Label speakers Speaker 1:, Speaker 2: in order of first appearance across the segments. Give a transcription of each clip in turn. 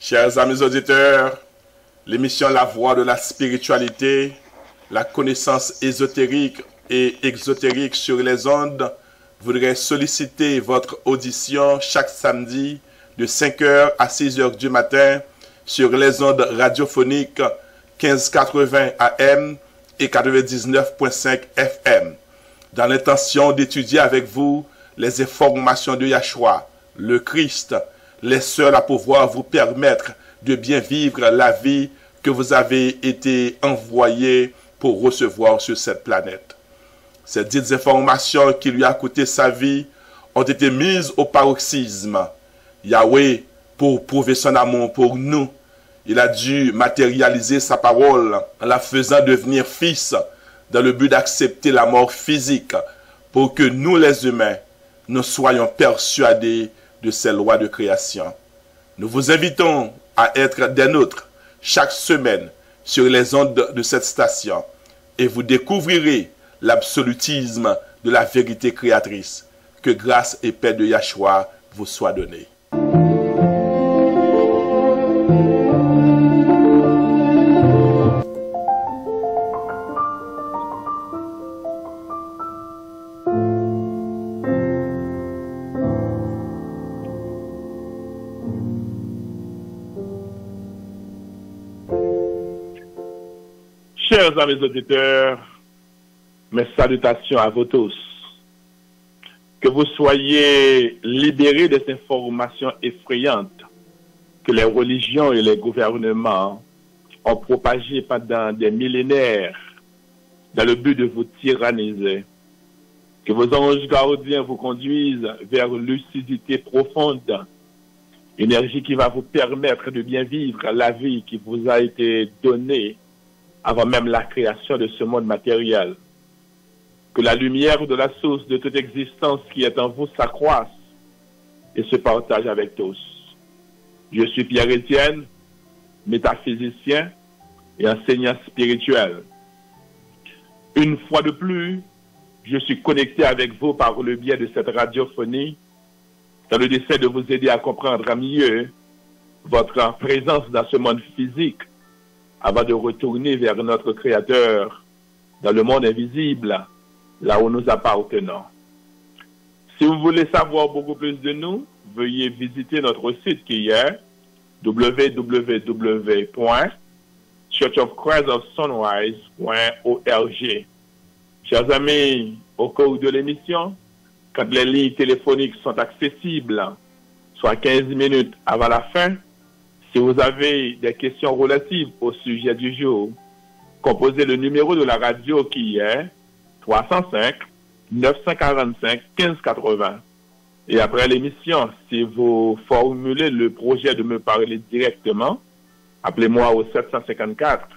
Speaker 1: Chers amis auditeurs, l'émission La Voix de la spiritualité, la connaissance ésotérique et exotérique sur les ondes, voudrait solliciter votre audition chaque samedi de 5h à 6h du matin sur les ondes radiophoniques 1580 AM et 99.5 FM, dans l'intention d'étudier avec vous les informations de Yahshua, le Christ, les seuls à pouvoir vous permettre de bien vivre la vie que vous avez été envoyé pour recevoir sur cette planète. Ces dites informations qui lui a coûté sa vie ont été mises au paroxysme. Yahweh, pour prouver son amour pour nous, il a dû matérialiser sa parole en la faisant devenir fils dans le but d'accepter la mort physique pour que nous les humains, nous soyons persuadés de ces lois de création. Nous vous invitons à être des nôtres chaque semaine sur les ondes de cette station et vous découvrirez l'absolutisme de la vérité créatrice. Que grâce et paix de Yahshua vous soient données.
Speaker 2: Chers amis auditeurs, mes salutations à vous tous. Que vous soyez libérés de ces informations effrayantes que les religions et les gouvernements ont propagées pendant des millénaires dans le but de vous tyranniser. Que vos anges gardiens vous conduisent vers lucidité profonde, énergie qui va vous permettre de bien vivre la vie qui vous a été donnée avant même la création de ce monde matériel. Que la lumière de la source de toute existence qui est en vous s'accroisse et se partage avec tous. Je suis Pierre-Étienne, métaphysicien et enseignant spirituel. Une fois de plus, je suis connecté avec vous par le biais de cette radiophonie dans le dessein de vous aider à comprendre mieux votre présence dans ce monde physique avant de retourner vers notre Créateur dans le monde invisible, là où nous appartenons. Si vous voulez savoir beaucoup plus de nous, veuillez visiter notre site qui est www.churchofchristofsunrise.org. Chers amis, au cours de l'émission, quand les lignes téléphoniques sont accessibles, soit 15 minutes avant la fin, si vous avez des questions relatives au sujet du jour, composez le numéro de la radio qui est 305 945 1580. Et après l'émission, si vous formulez le projet de me parler directement, appelez-moi au 754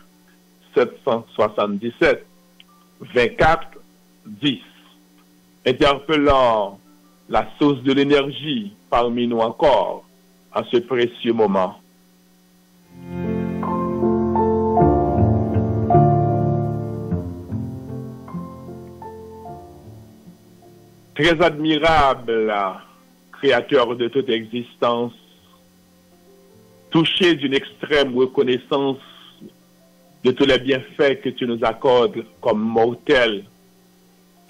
Speaker 2: 777 24 10. Interpellant la source de l'énergie parmi nous encore en ce précieux moment. Très admirable, créateur de toute existence, touché d'une extrême reconnaissance de tous les bienfaits que tu nous accordes comme mortels,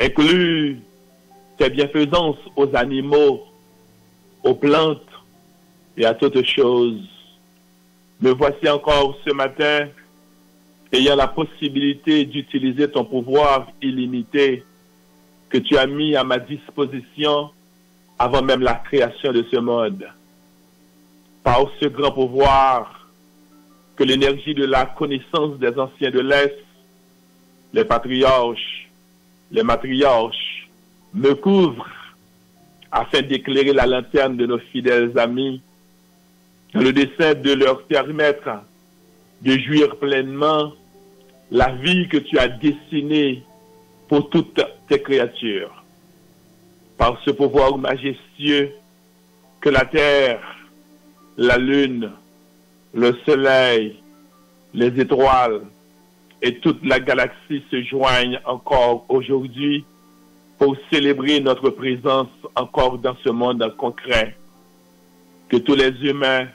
Speaker 2: inclus tes bienfaisances aux animaux, aux plantes et à toutes choses. Me voici encore ce matin, ayant la possibilité d'utiliser ton pouvoir illimité que tu as mis à ma disposition avant même la création de ce monde. Par ce grand pouvoir, que l'énergie de la connaissance des anciens de l'Est, les patriarches, les matriarches, me couvre afin d'éclairer la lanterne de nos fidèles amis, dans le dessein de leur permettre de jouir pleinement la vie que tu as destinée pour toutes tes créatures. Par ce pouvoir majestueux, que la terre, la lune, le soleil, les étoiles et toute la galaxie se joignent encore aujourd'hui pour célébrer notre présence encore dans ce monde concret. Que tous les humains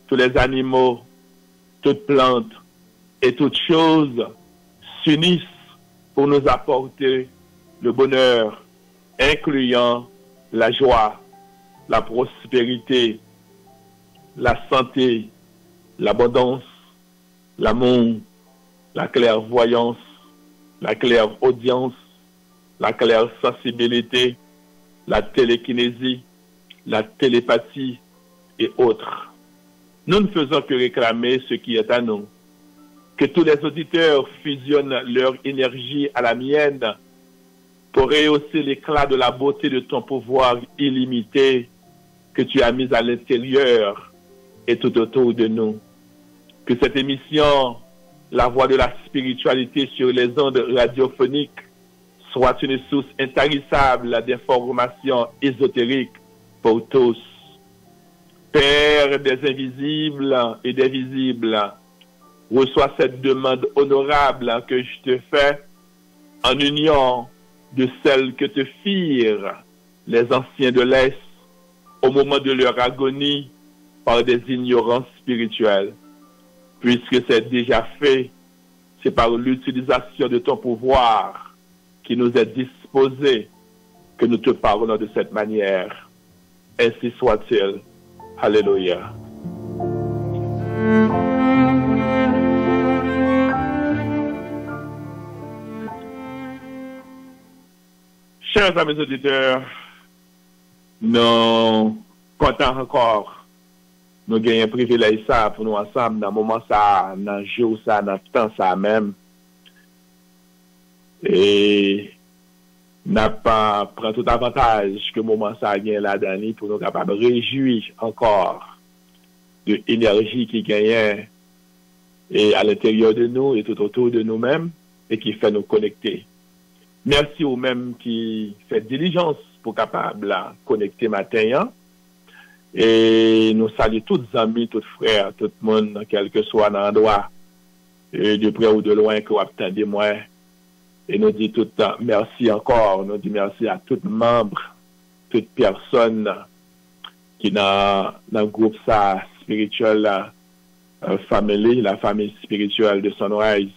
Speaker 2: tous les animaux, toutes plantes et toutes choses s'unissent pour nous apporter le bonheur, incluant la joie, la prospérité, la santé, l'abondance, l'amour, la clairvoyance, la clairaudience, la clairsensibilité, la télékinésie, la télépathie et autres. Nous ne faisons que réclamer ce qui est à nous. Que tous les auditeurs fusionnent leur énergie à la mienne pour rehausser l'éclat de la beauté de ton pouvoir illimité que tu as mis à l'intérieur et tout autour de nous. Que cette émission, la voix de la spiritualité sur les ondes radiophoniques, soit une source intarissable d'informations ésotériques pour tous. Père des invisibles et des visibles, reçois cette demande honorable que je te fais en union de celle que te firent les anciens de l'Est au moment de leur agonie par des ignorances spirituelles. Puisque c'est déjà fait, c'est par l'utilisation de ton pouvoir qui nous est disposé que nous te parlons de cette manière. Ainsi soit-il. Alléluia. Chers amis auditeurs, nous comptons encore, nous gagnons un privilège ça pour nous ensemble, dans le moment ça, dans le jour ça, dans le temps ça même. Et n'a pas pris tout avantage que le moment ça a gagné là-dedans pour nous capables de réjouir encore de l'énergie qui gagne et à l'intérieur de nous et tout autour de nous-mêmes et qui fait nous connecter. Merci aux mêmes qui fait diligence pour capable de connecter matin. Et nous saluons tous les amis, tous les frères, tout le monde, quel que soit l'endroit, de près ou de loin, que vous attendez moi. Et nous disons tout le temps merci encore. Nous disons merci à tous les membres, toutes personnes qui dans le groupe ça, spirituel, la famille spirituelle de Sunrise,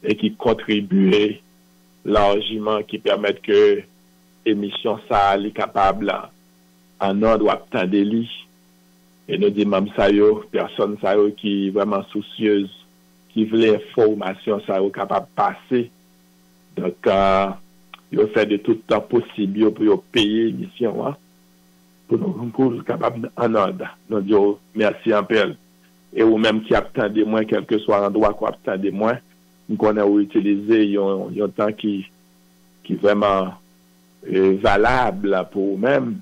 Speaker 2: et qui contribuent largement, qui permettent que l'émission ça est capable en ordre ou attendre lui. Et nous disons même ça, personne ça qui est vraiment soucieuse, qui veut information ça capable de passer. Donc, il fait de tout temps possible pour payer l'émission, hein, pour nous être capables en ordre. Nous disons merci en peu. Et ou même qui attendent moins, quel que soit l'endroit qu'on attend moins, nous connaissons utiliser un temps qui est vraiment valable pour nous-mêmes,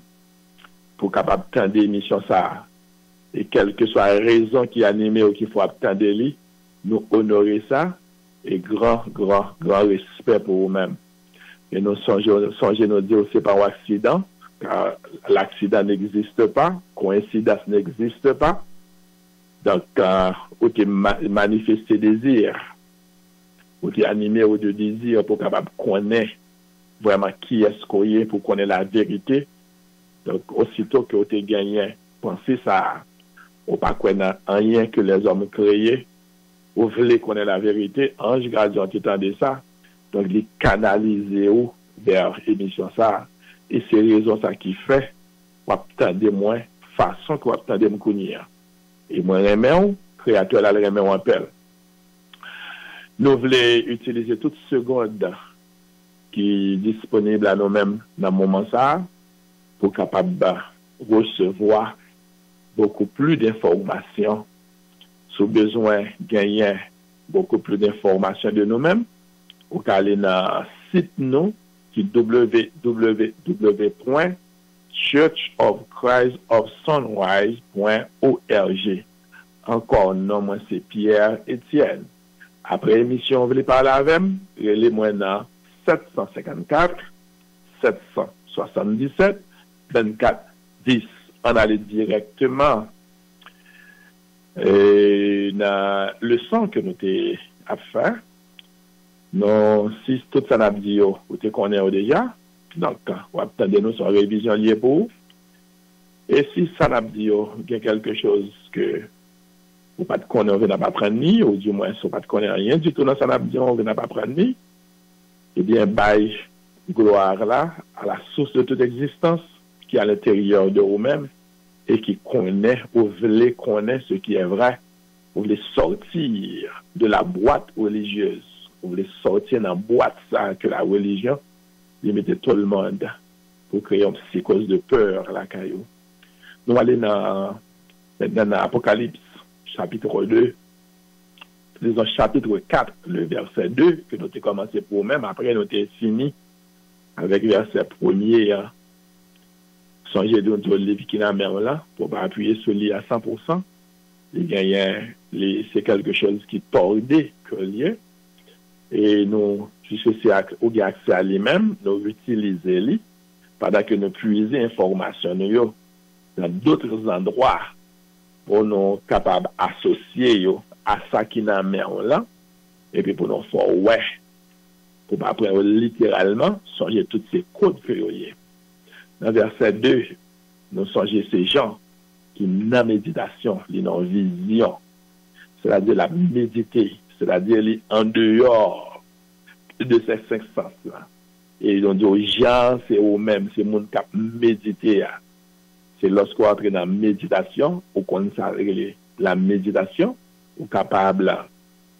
Speaker 2: pour capable attendre l'émission ça. Et quelle que soit la raison qui anime ou qu'il faut attendre lui, nous honorer ça. Et grand respect pour vous-même. Et nous songeons nous dire aussi par accident, car l'accident n'existe pas, coïncidence n'existe pas. Donc, ou qui manifester désir, ou qui animé ou de désir pour capable connaître vraiment qui est-ce qu'on est, pour connaître la vérité. Donc, aussitôt que vous avez gagné, pensez ça, ou pas connaître rien que les hommes créés, vous voulez connaître la vérité, Ange Gradient qui de ça, donc il canalise vers l'émission ça, et c'est raison ça qui fait, vous attendez moins, façon que vous attendez me connaître. Et moi, remets, créateur, là, remets un appel. Nous voulons utiliser toute seconde qui est disponible à nous-mêmes dans le moment ça, pour capable recevoir beaucoup plus d'informations. Sous besoin de gagner beaucoup plus d'informations de nous-mêmes, vous allez dans le site nous qui est www.churchofchristofsunrise.org. Encore non, moi c'est Pierre Etienne. Après l'émission, vous voulez parler avec moi, relez-moi dans 754 777 24 10. On allait directement et dans le son que nous avons fait, nous, si tout ça n'a pas dit, vous connaissez déjà, donc, vous attendez nous sur révision liée pour vous. Et si ça n'a pas dit, il y a quelque chose que ou pas de connaître, on n'a pas prendre ni, ou du moins, si on pas de connaître rien du tout dans ça, on n'a pas prendre ni, eh bien, bail gloire là, à la source de toute existence, qui est à l'intérieur de vous-même, et qui connaît, ou voulez connaître ce qui est vrai, vous voulez sortir de la boîte religieuse, vous voulez sortir dans la boîte ça que la religion, lui mettez tout le monde pour créer une psychose de peur, la caillou. Nous allons dans l'Apocalypse, chapitre 2, disons chapitre 4, le verset 2, que nous avons commencé pour même, après nous avons fini avec le verset 1er. Songez de notre livre qui n'a même là, pour pas appuyer sur lui à 100%. C'est quelque chose qui tordait que lieu. Et nous, puisque c'est au accès à lui-même, nous utilisons lui, pendant que nous puisons information dans d'autres endroits pour nous capables d'associer à ça qui n'a même là, et puis pour nous faire ouais, pour pas prendre littéralement, changer toutes ces codes que vous avez. Dans verset 2, nous songez ces gens qui n'ont pas méditation, ils n'ont vision, c'est-à-dire la méditer, c'est-à-dire en dehors de ces 5 sens-là. Et ils ont dit aux gens, c'est eux-mêmes, c'est le monde qui a médité. C'est lorsqu'on entre dans la méditation, ou qu'on s'arrête la méditation, ou capable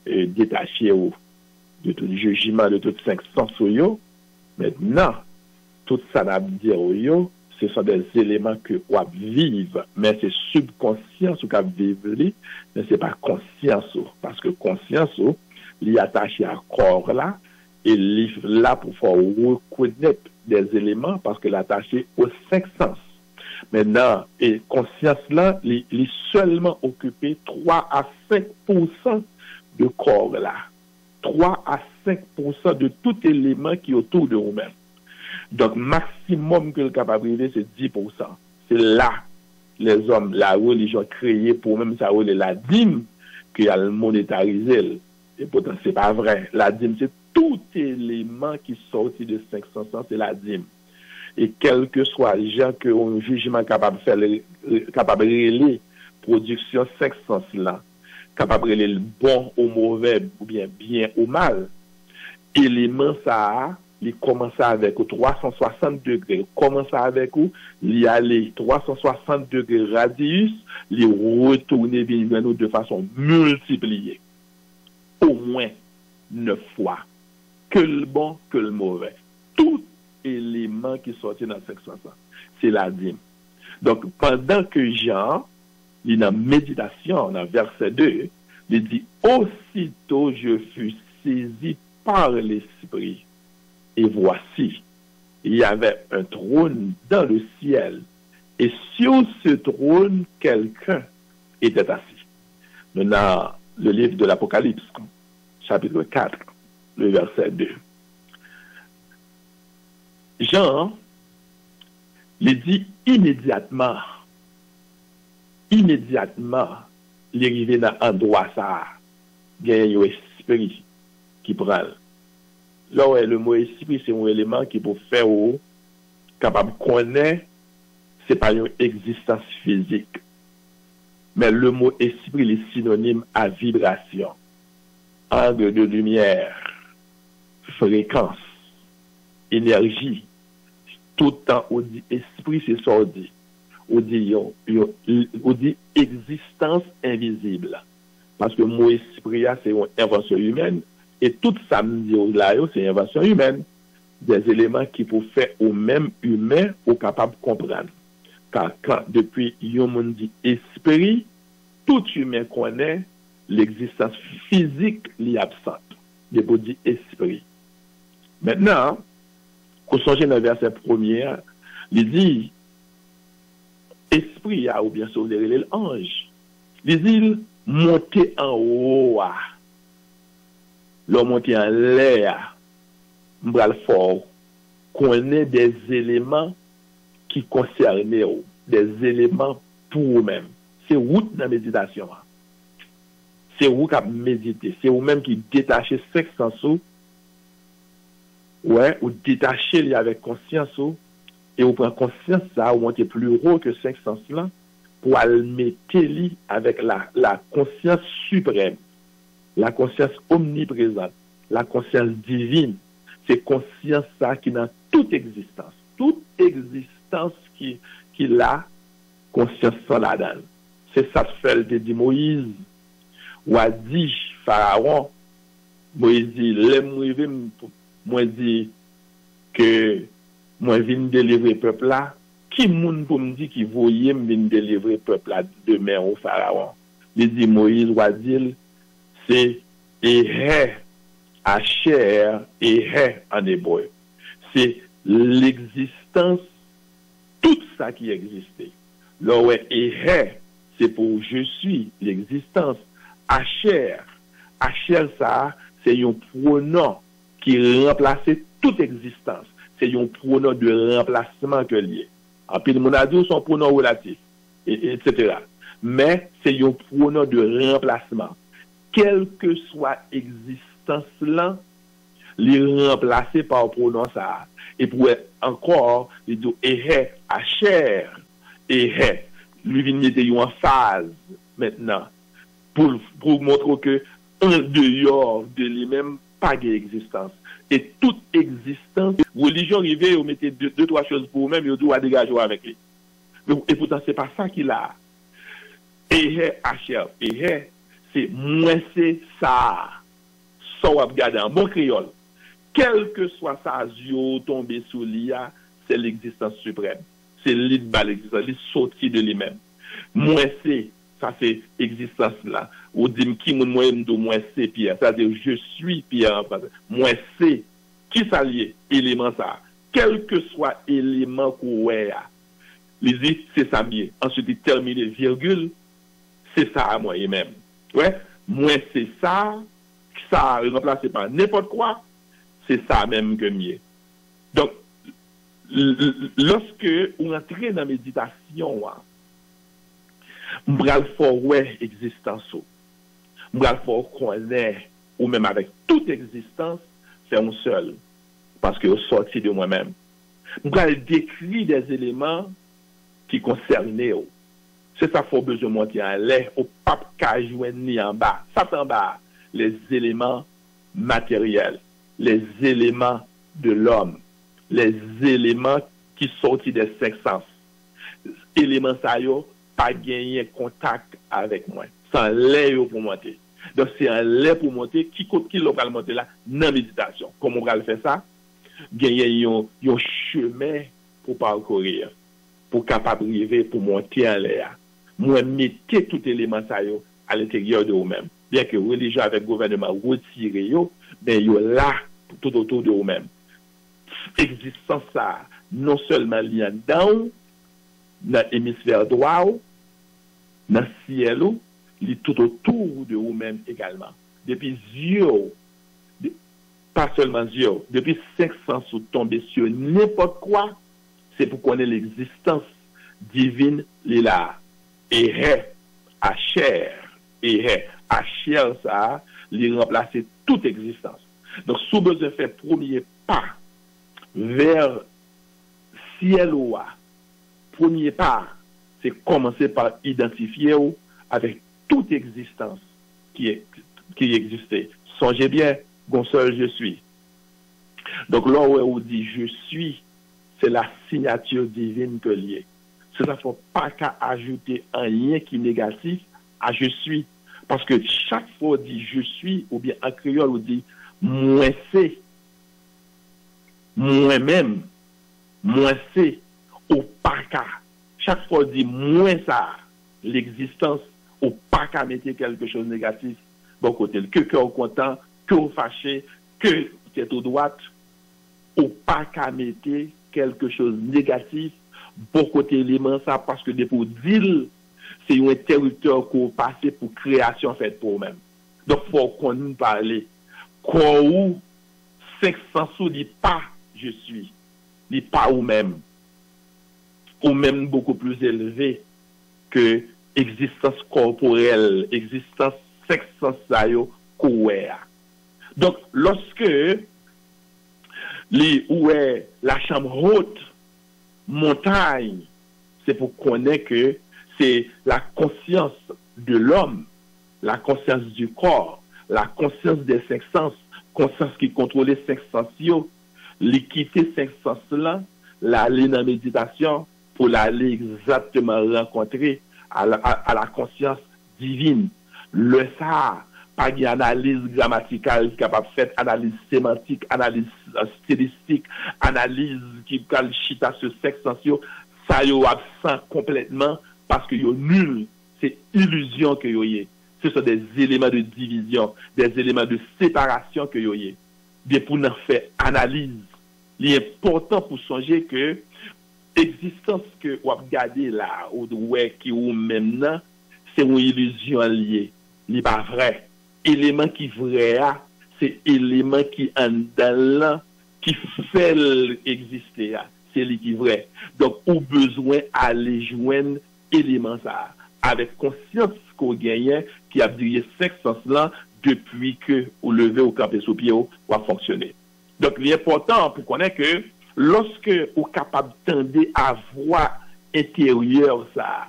Speaker 2: de détacher de tout jugement, de tous 5 sens. Maintenant, tout ça n'a dire ce sont des éléments que on vivre, mais c'est subconscience qu'on vivre, mais c'est pas conscience, parce que conscience, il est attaché à corps là, et il est là pour faire reconnaître des éléments, parce que l'attaché aux 5 sens. Maintenant, et conscience là, il est seulement occupé 3 à 5% de corps là. 3 à 5% de tout élément qui est autour de vous-même. Donc, maximum que le capable de c'est 10%. C'est là, les hommes, la religion créée pour même ça, la dîme, qui a le monétarisé. Et pourtant, c'est pas vrai. La dîme, c'est tout élément qui sortit de 500 ans, c'est la dîme. Et quel que soit les gens qui ont un jugement capable de faire, capable de relayer production 500 là, capable de relayer le bon au mauvais, ou bien au mal, élément ça, il commence avec 360 degrés. Commence avec où? Il y a les 360 degrés radius, il retourne vers nous de façon multipliée. Au moins 9 fois. Que le bon, que le mauvais. Tout élément qui sortit dans 500 ans, c'est la dîme. Donc, pendant que Jean, il est en méditation, dans verset 2, il dit, aussitôt je fus saisi par l'Esprit. Et voici, il y avait un trône dans le ciel. Et sur ce trône, quelqu'un était assis. Dans le livre de l'Apocalypse, chapitre 4, le verset 2. Jean, il dit immédiatement, il est arrivé dans un endroit ça, il y a un esprit qui prend. Là où le mot esprit, c'est un élément qui peut faire capable de connaître, c'est pas une existence physique. Mais le mot esprit est synonyme à vibration, angle de lumière, fréquence, énergie. Tout le temps, on dit esprit, c'est ça, on dit existence invisible. Parce que le mot esprit, c'est une invention humaine. Et tout ça me dit là, c'est une invention humaine. Des éléments qui peuvent faire au même humain au capable de comprendre. Car quand, depuis yon dit esprit, tout humain connaît l'existence physique li absente. De pour dire esprit. Maintenant, qu'on songe dans le verset premier, il dit esprit ou bien sûr l'ange. Il dit monter en haut. L'homme monter en l'air, m'bral fort, connaît des éléments qui concernent des éléments pour vous-même. C'est vous dans la méditation. C'est vous qui méditez. C'est vous-même qui détachez 5 sens. Ouais, ou détachez avec conscience. Et vous prenez conscience ça, ou montez plus haut que 5 sens là. pour le mettre avec la conscience suprême, la conscience omniprésente, la conscience divine. C'est conscience ça qui dans toute existence qui a conscience sans la donne. C'est ça que fait dit Moïse, ou a dit Pharaon. Moïse dit, moi dit que moi viens délivrer peuple là. Qui moun pour me dire qui voyait me délivrer peuple là demain au Pharaon? Il dit Moïse ou a dit c'est Ehe, Asher, Ehe en hébreu. C'est l'existence, tout ça qui existait. Là où Ehe, c'est pour je suis, l'existence. Asher, Asher ça, c'est un pronom qui remplaçait toute existence. C'est un pronom de remplacement que lié. En plus, mon a dit son pronom relatif, etc. Mais c'est un pronom de remplacement. Quelle que soit existence là, les remplacer par pronom ça. Et pour encore, il dit Ehe, Asher, Ehe. Lui vient mettre en phase maintenant pour montrer que un dehors de lui-même pas d'existence. Et toute existence, religion arrivée, vous mettez deux, trois choses pour vous-même, vous doit dégager avec lui. Et pourtant, c'est pas ça qu'il a. Ehe, Asher, Ehe, c'est moins c'est ça. Ça, on regarder en bon créole. Quel que soit ça, yeux tombé sous l'IA, c'est l'existence suprême. C'est l'île l'existence, l'île sortie de lui-même. Moins c'est, ça c'est existence là. Ou dit qui moins c'est Pierre, c'est-à-dire je suis Pierre en français. Moins c'est, qui s'allie, élément ça. Quel que soit élément qu'on a, il dit c'est ça bien. Ensuite il termine virgule, c'est ça à moi et même. Ouais, moins c'est ça remplacé par n'importe quoi, c'est ça même que mieux. Donc lorsque on entre dans la méditation, m'bral fort ouais existence m'bral fort connaître ou même avec toute existence c'est un seul parce que je sorti de moi-même. M'bral décrit des éléments qui concernent c'est ça faut besoin monter en l'air au pape ka joindre ni en bas ça en bas les éléments matériels, les éléments de l'homme, les éléments qui sortent des cinq sens. Éléments ça yo pas gagner contact avec moi. Sans l'air pour monter. Donc c'est un lait pour monter qui local monter là dans méditation. Comment on va faire ça? Gagner un chemin pour parcourir, pour capable arriver pour monter en l'air. Moi mettez tout élément ça yo à l'intérieur de vous-même. Bien que religion avec gouvernement retiré yo, ben yo là tout autour de vous-même. Existence ça non seulement lié dans l'hémisphère droit, dans le ciel, il est tout autour de vous-même également. Depuis yeux, pas seulement yeux, depuis 500 sous tomber sur n'importe quoi, c'est pour connaître l'existence divine, là. Ehe, Asher, Ehe, Asher, ça, il remplacer toute existence. Donc, sous besoin de faire premier pas vers ciel ou premier pas, c'est commencer par identifier avec toute existence qui existait. Songez bien, qu'on seul je suis. Donc là où on dit je suis, c'est la signature divine que lié. C'est ça, il ne faut pas qu'à ajouter un lien qui est négatif à je suis. Parce que chaque fois on dit je suis, ou bien en créole on dit moi c'est, moi-même, moi c'est, ou pas qu'à. Chaque fois on dit moi ça, l'existence, ou pas qu'à mettre quelque chose de négatif, bon côté, que cœur content, que fâché, que tête au droite, ou pas qu'à mettre quelque chose de négatif, bon côté élément ça, parce que pour dire, c'est un interrupteur qu'on passe pour création faite pour eux-mêmes. Donc, il faut qu'on nous parle. Quoi où 500 sous dit pas je suis, dit pas ou même beaucoup plus élevé que existence corporelle, existence 500 sayo kouéa. Donc, lorsque la chambre haute, montagne, c'est pour connaître que c'est la conscience de l'homme, la conscience du corps, la conscience des cinq sens, conscience qui contrôle les cinq sens, l'équité cinq sens là, l'aller dans la méditation pour l'aller exactement rencontrer à la conscience divine. Le ça, pas d'analyse grammaticale capable de faire, analyse sémantique, analyse stylistique, analyse qui peut chita sur cinq sens, ça y est absent complètement parce que yo nul, c'est illusion que yo y est. Ce sont des éléments de division, des éléments de séparation que yo y est. Bien pour en faire analyse, il est important pour songer que existence que vous regardez là, ou ouais qui ou maintenant, c'est une illusion liée. Il n'est pas vrai. Élément qui vrai, c'est élément qui en dedans, qui fait exister. C'est lui qui vrai. Donc, au besoin aller joindre élément ça, avec conscience qu'on gagne, qui a brillé cinq sens là, depuis que vous levez au campé sous pied, ou a fonctionné. Donc, l'important pour connaître que lorsque vous êtes capable d'entendre à voix intérieure ça,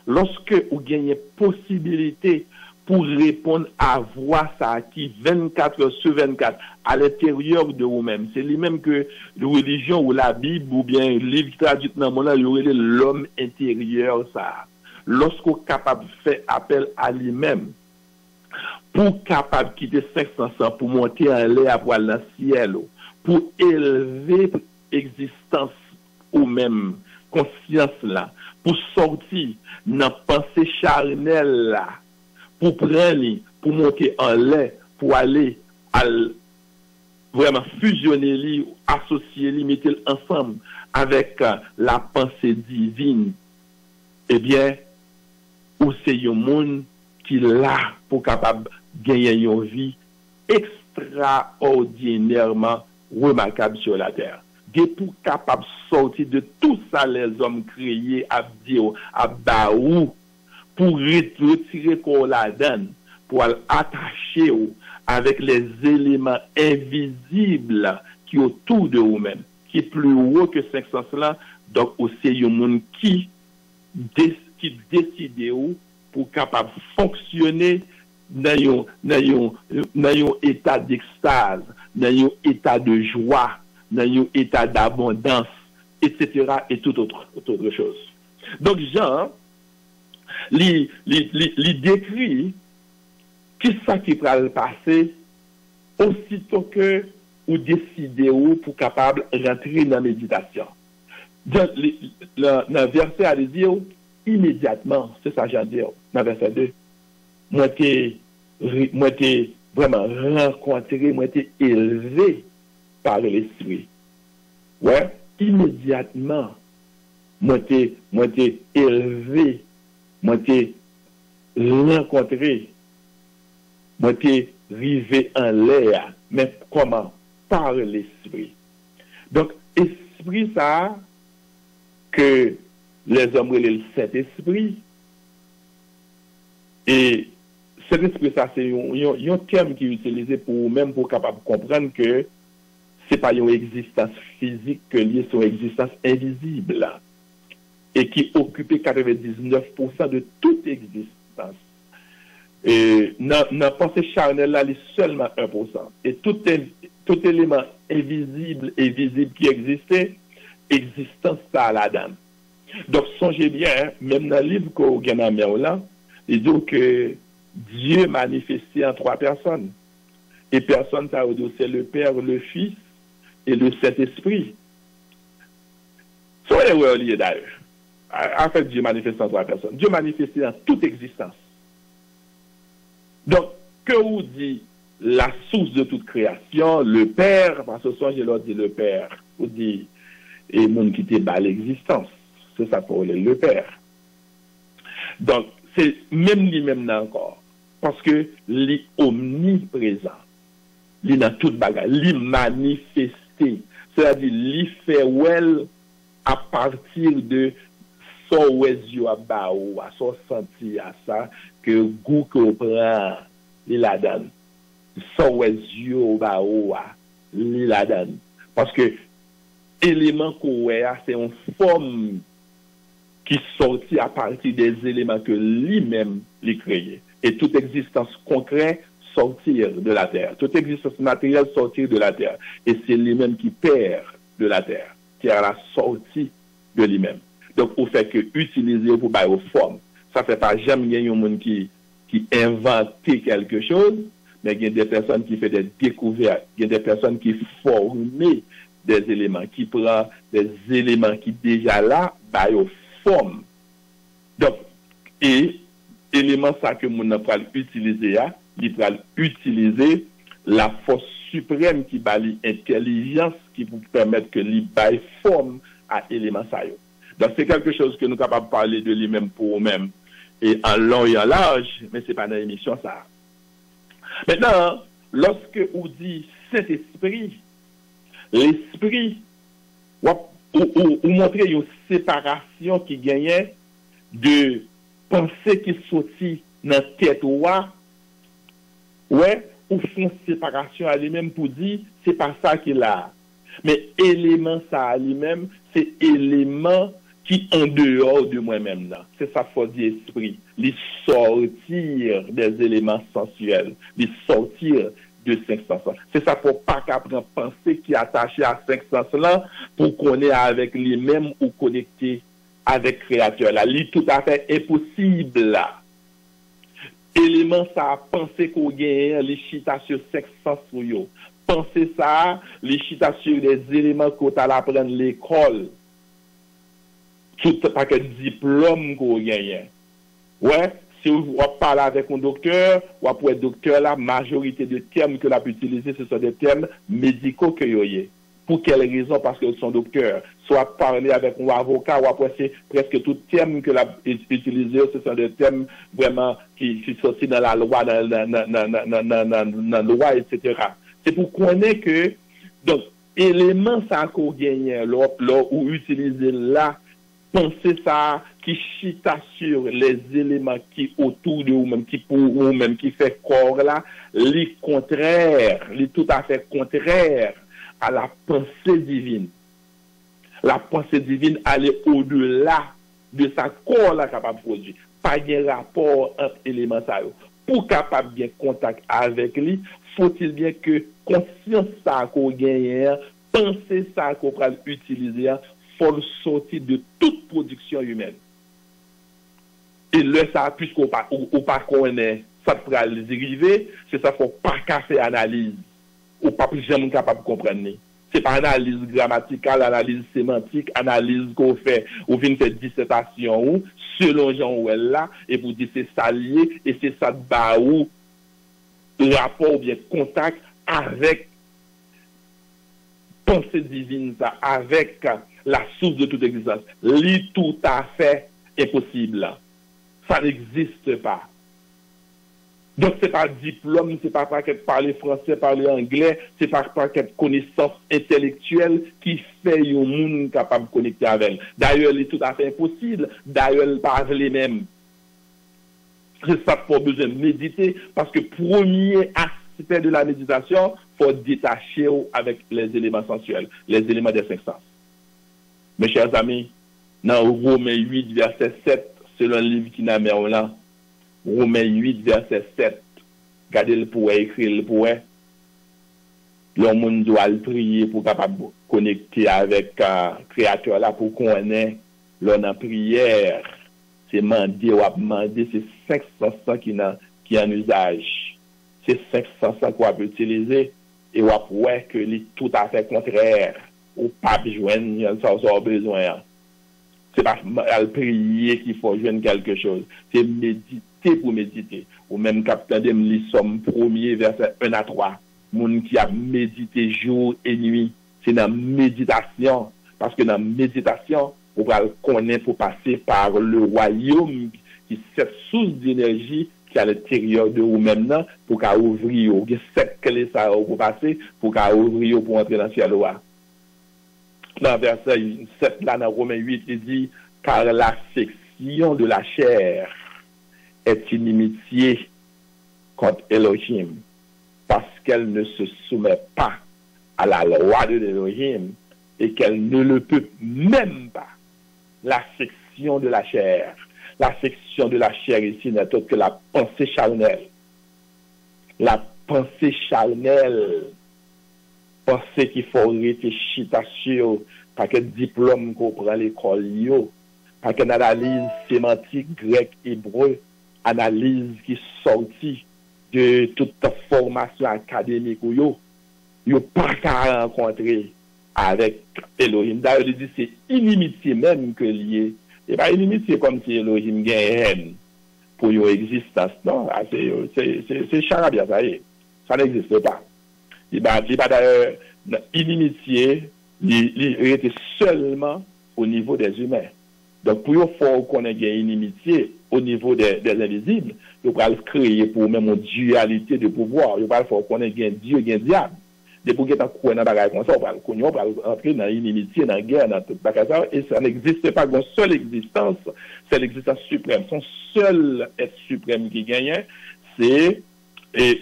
Speaker 2: lorsque vous gagnez possibilité pour répondre à voix ça qui 24 heures sur 24 à l'intérieur de vous-même, c'est lui-même que la religion ou la Bible ou bien le livre traduit dans mon là, il y aurait l'homme intérieur ça. Lorsque vous êtes capable de faire appel à lui-même, pour capable de quitter 500 pour monter en l'air pour aller dans le ciel, pour élever existence ou même conscience là, pour sortir dans pensée charnelle là, pour prendre, pour monter en l'air, pour aller vraiment fusionner, associer, mettre ensemble avec la pensée divine, eh bien, ou c'est un monde qui là pour capable gagner une vie extraordinairement remarquable sur la terre. Pour capable sortir de tout ça les hommes créés à dire à baou pour retirer qu'on la donne pour attacher avec les éléments invisibles qui autour de vous-même qui est plus haut que 500 là. Donc c'est un monde qui décide pour capable fonctionner dans un état d'extase, dans un état de joie, dans un état d'abondance, etc. et toute autre chose. Donc Jean, il décrit qui ça qui va le passer aussitôt que vous décidez pour capable rentrer dans la méditation. Dans le verset à dire immédiatement, c'est ça j'en dis dans verset 2. Moi t'ai vraiment rencontré, moi t'ai élevé par l'esprit. Ouais, immédiatement moi t'ai élevé, moi t'ai rencontré, moi t'ai rivé en l'air, mais comment? Par l'esprit. Donc esprit ça que les hommes le Saint-Esprit. Et cet esprit, ça, c'est un terme qui est utilisé pour même pour capable comprendre que c'est pas une existence physique que liée sur une existence invisible et qui occupe 99% de toute existence. Et dans la pensée charnelle, là, il est seulement 1%. Et tout élément invisible et visible qui existait, existence ça à la dame. Donc, songez bien, même dans le livre qu'on a dans là, il dit que Dieu manifesté en 3 personnes. Et personne, ça c'est le Père, le Fils et le Saint-Esprit. Soyez reliés d'ailleurs. En fait, Dieu manifesté en 3 personnes. Dieu manifesté en toute existence. Donc, que vous dit la source de toute création, le Père, parce que je leur dis le Père, vous dit, et monde qui était bas l'existence. C'est ça pour le Père. Donc, c'est même lui-même là encore. Parce que il omniprésent. Il dans toute bagarre. Il manifesté. C'est-à-dire, il fait well à partir de son yeux à bao, à son senti à ça, que goût qu'on prend, il la donne. Son yeux au bao, il la donne. Parce que, élément qu'on voit, c'est une forme qui sortit à partir des éléments que lui-même les créé. Et toute existence concrète sortir de la terre. Toute existence matérielle sortir de la terre. Et c'est lui-même qui perd de la terre, qui est à la sortie de lui-même. Donc, au fait que utiliser pour bailler aux formes, ça fait pas jamais gagner un monde qui invente quelque chose, mais il y a des personnes qui font des découvertes, il y a des personnes qui forment des éléments, qui prennent des éléments qui déjà là, baillent aux formes. Donc, et élément ça que mon va utiliser, il va utiliser la force suprême qui va l'intelligence qui vous permettre que lui baille forme à élément ça. Donc c'est quelque chose que nous sommes capables de parler de lui-même pour nous-mêmes et en long et en large, mais c'est pas dans l'émission ça. Maintenant, lorsque on dit Saint-Esprit, l'esprit ou montrer une séparation qui gagnait de pensée qui sortit dans la tête ouais, ou font séparation à lui-même pour dire c'est pas ça qu'il a. Mais élément ça à lui-même, c'est élément qui en dehors de moi-même là. C'est ça faut dire esprit, les sortir des éléments sensuels, les sortir de cinq sens. C'est ça faut pas qu'après penser qui est attaché à cinq sens là pour connaître avec lui-même ou connecter avec créateur là. C'est tout à fait impossible là. Élément ça penser qu'on gagne les chita sur cinq sens yo. Penser ça, les chita sur des éléments qu'on t'a apprendre l'école. Tout pas que diplôme qu'on gagne. Ouais, si vous parlez avec un docteur, ou pour être docteur, la majorité de termes que l'on peut utiliser, ce sont des termes médicaux que vous avez. Pour quelle raison? Parce qu'ils sont docteurs. Soit parler avec un avocat, ou après c'est presque tout terme que l'on utilisé, ce sont des termes vraiment qui sont aussi dans la loi, dans la loi, etc. C'est pour connaître que, donc, élément ça qu'on gagne, ou utiliser là, penser ça, qui chita sur les éléments qui autour de vous-même, qui pour vous-même, qui fait corps là, les contraires, les tout à fait contraires à la pensée divine. La pensée divine allait au-delà de sa corps là capable de produire. Pas de rapport entre éléments ça. Pour capable bien contact avec lui, faut-il bien que conscience ça qu'on gagne, penser ça qu'on va utiliser, faut sortir de toute production humaine. Et là, ça, puisqu'on pas connaît, ça pourra les dériver, c'est ça, faut pas faire analyse. Ou pas plus jamais capable de comprendre. C'est pas analyse grammaticale, analyse sémantique, analyse qu'on fait, ou vient faire dissertation, ou, selon Jean Ouel là, et vous dites c'est ça lié, et c'est ça de bas ou, rapport ou bien contact avec pensée divine, ça, avec la source de toute existence. Li tout à fait impossible. Ça n'existe pas. Donc, c'est pas diplôme, c'est pas parler français, parler anglais, c'est pas connaissance intellectuelle qui fait un monde capable de connecter avec elle. D'ailleurs, il est tout à fait impossible. D'ailleurs, il parle les mêmes. C'est ça qu'il faut besoin de méditer, parce que premier aspect de la méditation, il faut détacher avec les éléments sensuels, les éléments des cinq sens. Mes chers amis, dans Romains 8, verset 7, c'est le livre qui n'a pas là. Romains 8, verset 7. Regardez le poète, écrire le poète. Le monde doit le prier pour capable connecter avec le Créateur là pour qu'on ait la prière. C'est demander ou demander, c'est 500 qui en usage. C'est 500 qu'on peut utiliser et on voit que c'est tout à fait contraire. Ou pas joindre, ça besoin. C'est pas à prier qu'il faut joindre quelque chose. C'est méditer pour méditer. Ou même capitaine de Somme 1er, verset 1 à 3. Moun qui a médité jour et nuit. C'est dans la méditation. Parce que dans la méditation, on va le connaître pour passer par le royaume qui est cette source d'énergie qui est à l'intérieur de vous-même pour qu'à ouvrir. Il y a 7 clés ça pour passer pour qu'à ouvrir pour entrer dans le ciel. Dans verset 7, là, dans Romains 8, il dit, car l'affection de la chair est inimitié contre Elohim, parce qu'elle ne se soumet pas à la loi de l'Elohim et qu'elle ne le peut même pas. L'affection section de la chair. La section de la chair ici n'est autre que la pensée charnelle. La pensée charnelle. Pensée qu'il faut réfléchir sur, pas que diplôme qu'on prend à l'école, pas qu'une analyse sémantique grec, hébreu, analyse qui sortit de toute formation académique ou yo pas qu'à rencontrer avec Elohim. D'ailleurs, il dit c'est inimitié même que lié. Et pas inimitié comme si Elohim gagne pour your existence. Non, c'est charabia, ça y est. Ça n'existe pas. Il va d'ailleurs inimitié, il était seulement au niveau des humains. Donc, pour il faut qu'on ait une inimitié au niveau des invisibles, il va le créer pour même une dualité de pouvoir. Il va faut qu'on ait un Dieu, un diable. Et pour qu'il y ait un coup dans la comme ça, on va entrer dans l'inimitié, dans la guerre, dans toute la casa, et ça n'existe pas. Une seule existence, c'est l'existence suprême. Son seul être suprême qui gagne, c'est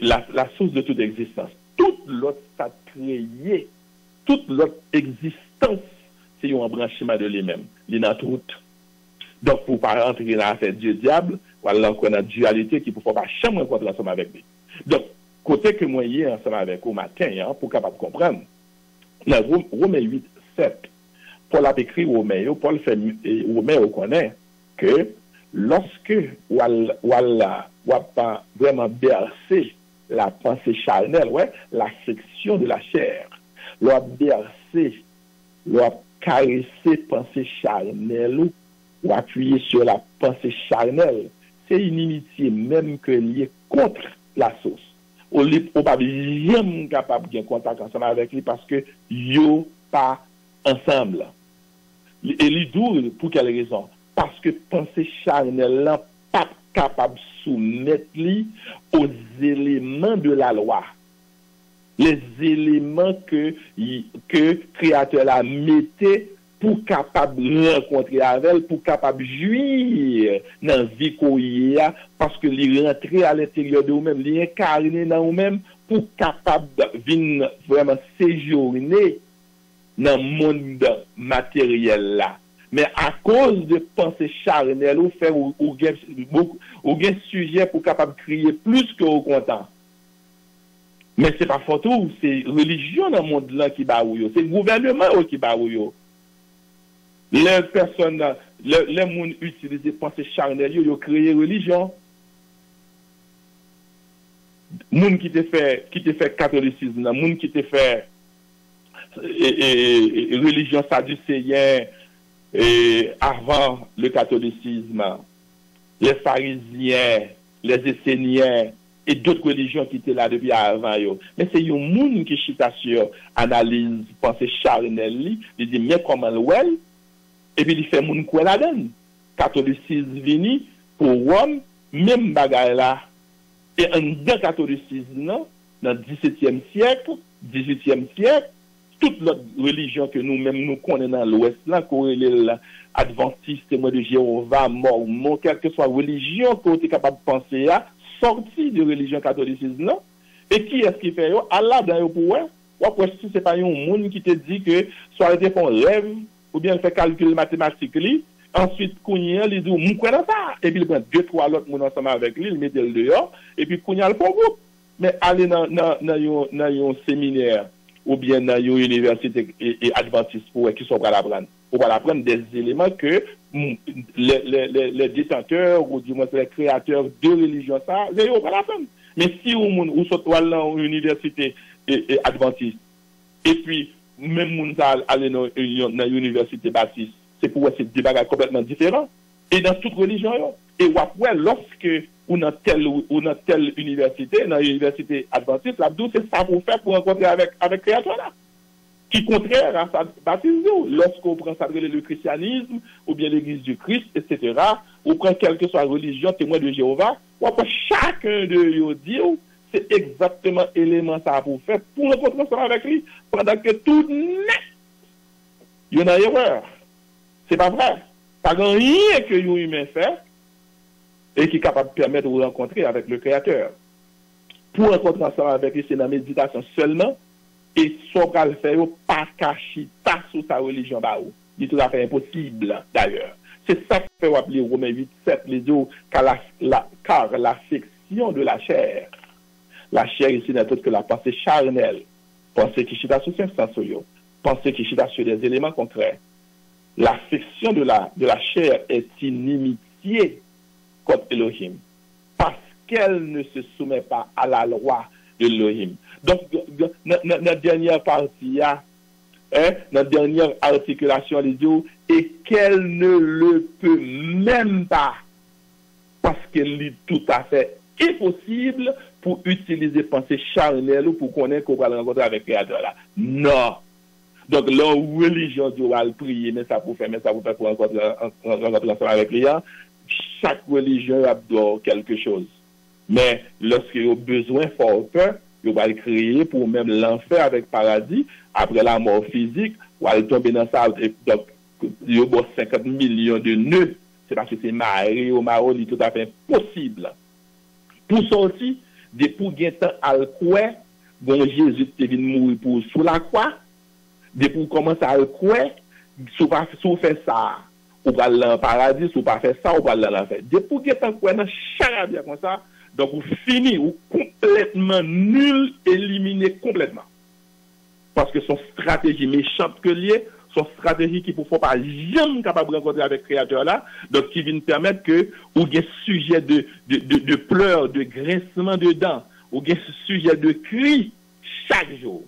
Speaker 2: la source de toute existence. Toute l'autre ça créé, toute l'autre existence, c'est un branchement de lui-même. Il est dans toute. Donc, pour ne pas rentrer dans l'affaire Dieu-diable, voilà qu'on a dualité qui ne peut pas jamais rencontrer ensemble avec lui. Donc, côté que moi, hier, ensemble avec au matin, pour capable comprendre, dans Romains 8, 7, Paul a écrit Romains, Paul fait Romains connaît que lorsque on pas vraiment bercer la pensée charnelle, la section de la chair, l'on bercer, l'on caresser pensée charnelle, ou appuyer sur la pensée charnelle, c'est une inimitié même que liée contre la source. On n'est pas jamais capable de contact ensemble avec lui parce que yo pas ensemble. Et lui d'où pour quelle raison? Parce que pensée charnelle là pas capable de soumettre lui aux éléments de la loi. Les éléments que créateur a metté pour capable rencontrer avec elle, pour capable jouir dans la vie qu'on y a, parce que les rentrer à l'intérieur de vous-même, les incarner dans vous-même, pour capable venir vraiment séjourner dans le monde matériel là. Mais à cause de pensée charnelle, ou faire ou gain sujet pour capable crier plus que au content. Mais c'est pas photo, c'est religion dans le monde là qui bat ou yo, c'est le gouvernement qui bat ou yo. Les personnes, les gens utilisent pensée charnelle, ils ont créé religion. Les gens qui te fait catholicisme, les gens qui te fait religion sadducéenne avant le catholicisme, les pharisiens, les esséniens et d'autres religions qui étaient là depuis avant. Mais c'est un monde qui chita sur analyse pensée charnelle, il dit mais comment le et puis il fait moun quoi la donne. Catholicisme vini pour Rome, même bagaille là. Et en dans catholicisme dans le 17e siècle, 18e siècle, toute l'autre religion que nous-mêmes nous connaissons dans l'Ouest là, corrélé adventiste, témoin de Jéhovah, mormon, quelle que soit religion que vous êtes capable de penser à, sortie de religion catholicisme là. Et qui est-ce qui fait yo? Allah dans yo pour ou après si c'est pas un monde qui te dit que soit été font rêve ou bien fait calcul mathématique li, ensuite Kounia lui dit mou quoi dans ça et puis il prend 2-3 autres monde ensemble avec lui, il met le dehors et puis Kounia le font groupe. Mais aller dans un séminaire ou bien dans une université et adventiste pour qui sont pas l'apprendre. On va apprendre des éléments que les détenteurs ou du moins les créateurs de religion ça, ils vont pas l'apprendre. Mais si ou soit dans une université et adventiste et puis même moun ça aller dans l'université baptiste, c'est pour c'est des bagages complètement différents et dans toute religion et après lorsque ou dans telle université, dans l'université adventiste, l'abdou c'est ça pour faire pour rencontrer avec créateur là qui contraire à sa baptisme. Lorsqu'on prend ça le christianisme ou bien l'église du Christ, etc., ou prend quelle que soit religion, témoin de Jéhovah, ou après chacun de eux dit c'est exactement l'élément ça pour faire pour rencontrer ça avec lui pendant que tout net il y a une erreur. C'est pas vrai. Pas rien que l'humain fait et qui est capable de permettre de rencontrer avec le Créateur. Pour rencontrer ensemble avec lui, c'est dans la méditation seulement, et soit qu'elle fait pas cacher, pas sous sa religion, c'est tout à fait impossible d'ailleurs. C'est ça que fait appeler Romains 8, 7, les dit car l'affection de la chair ici n'est autre que la pensée charnelle, pensée qui chita sur sensoriaux, pensée qui chita sur des éléments concrets. L'affection de la chair est inimitié contre Elohim, parce qu'elle ne se soumet pas à la loi de Elohim. Donc, notre dernière partie, notre dernière articulation, les dit, et qu'elle ne le peut même pas, parce qu'elle est tout à fait impossible pour utiliser pensée charnelle ou pour connaître qu'on va le rencontrer avec le Créateur là. Non. Donc, la religion doit le prier, mais ça pour faire pour rencontrer ensemble avec lui. Chaque religion adore quelque chose. Mais lorsqu'il y a besoin fort peur, il va le créer pour même l'enfer avec paradis, après la mort physique, ou aller tomber dans ça. Donc, il y a 50 millions de nœuds. C'est parce que c'est maré ou maro, c'est tout à fait impossible. Pour sortir, des pour gagner à le croire, bon Jésus est venu mourir pour sous la croix, des pour commencer à le croire, si vous faites ça, ou pas dans le paradis, si vous pas fait ça, ou pas dans l'enfer. Des pour gagner à croire dans charabia comme ça, donc vous finissez ou complètement nul, éliminé complètement. Parce que son stratégie méchante que liée, son stratégie qui ne faut pas jamais capable de rencontrer avec le Créateur là, donc qui vient permettre que ou des sujets de pleurs, de grincement de dents, ou des sujets de cris chaque jour,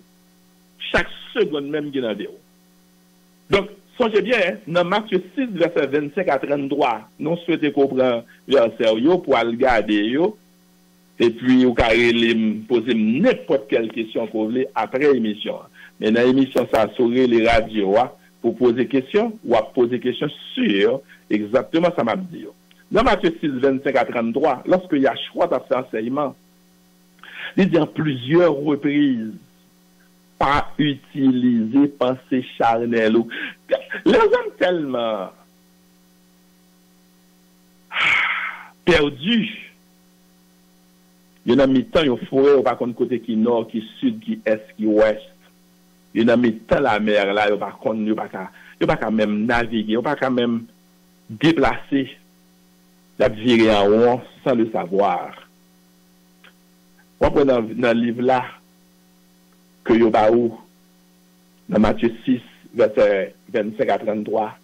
Speaker 2: chaque seconde même qui est dans le Donc, songez bien, dans Matthieu 6, verset 25 à 33, nous souhaitons comprendre verset pour aller regarder, et puis vous pouvez poser n'importe quelle question que vous voulez après l'émission. Mais dans l'émission, ça a les radios pour poser questions ou à poser questions sur exactement ça m'a dit. Dans Matthieu 6, 25 à 33, lorsqu'il y a choix de faire enseignement, il dit en plusieurs reprises, pas utiliser pensée charnelle. Les hommes tellement perdus. Il y a mis tant de forêt, par contre, côté qui nord, qui sud, qui est, qui ouest. Il y a mis tant la mer là, par contre, il n'y a pas même naviguer, il n'y a pas quand même déplacer, la virer en rond sans le savoir. On prend dans le livre là, que il y a où, dans Matthieu 6, verset 25 à 33,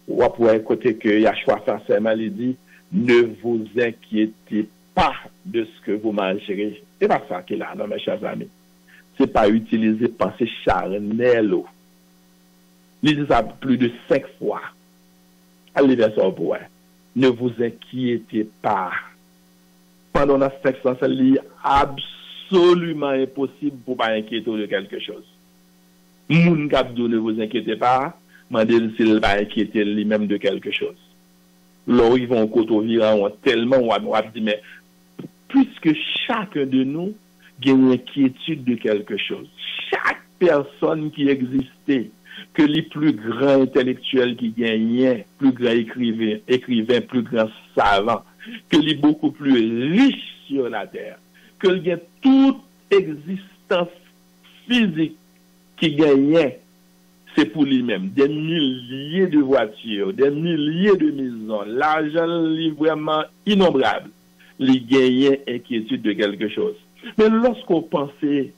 Speaker 2: on pourrait côté que Yahshua forcément il dit, ne vous inquiétez pas de ce que vous mangerez. C'est pas ça qu'il a, non, mes chers amis. C'est pas utiliser pensée charnelle. Il dit ça plus de 5 fois. Allez vers ça pour ne vous inquiétez pas. Pendant la section, c'est absolument impossible pour pas inquiéter de quelque chose. Moun kapdou ne vous inquiétez pas, mandez s'il va inquiéter lui-même de quelque chose. Là, ils vont au tellement on va dire, mais puisque chacun de nous a une inquiétude de quelque chose, chaque personne qui existait, que les plus grands intellectuels qui gagnaient, plus grands écrivains, plus grands savants, que les beaucoup plus riches sur la terre, que il y a toute existence physique qui gagnait, c'est pour lui-même. Des milliers de voitures, des milliers de maisons, l'argent vraiment innombrable. Les gagnait inquiétude de quelque chose. Mais lorsqu'on pensait,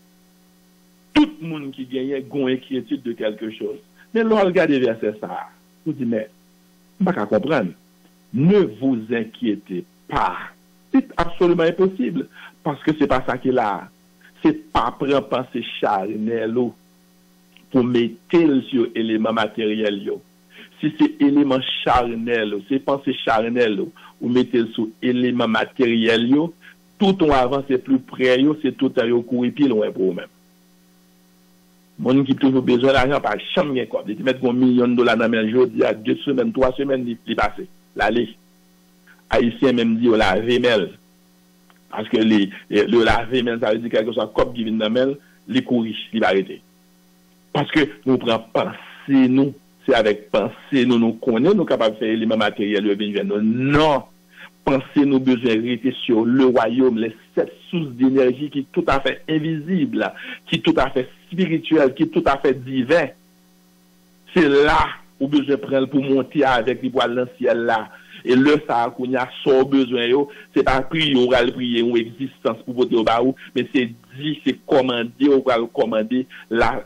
Speaker 2: tout le monde qui gagnait une inquiétude de quelque chose. Mais lorsqu'on regarde verset ça, vous dites, mais, je ne peux pas comprendre. Ne vous inquiétez pas. C'est absolument impossible. Parce que c'est pas ça qu'il a. C'est pas prendre pensée charnelle pour mettre sur élément matériel. Si c'est élément charnel, c'est pensée charnelle, ou mettez sur élément matériel, tout on avance plus près, c'est tout à l'heure courir plus loin pour vous-même. Mon qui toujours besoin d'argent par chambre quoi. De mettre $1 million dans le jour, il y a 2 semaines, 3 semaines, il passe. L'aller. Haïtien même dit, on la vémel. Parce que le laver, ça veut dire quelque chose, comme qui vient dans le les courir, il va arrêter. Parce que nous prenons penser, nous, c'est avec penser, nous connaissons, nous sommes capables de faire les mêmes matériels, non. Penser, nous besoin de rester sur le royaume, les 7 sources d'énergie qui est tout à fait invisible, qui est tout à fait spirituel, qui est tout à fait divin. C'est là ou besoin de prendre pour monter avec les poils dans le ciel là. Et le ça qu'on a son besoin c'est pas prier ou prier ou existence pour voter au baou, mais c'est dit, c'est commander ou recommander la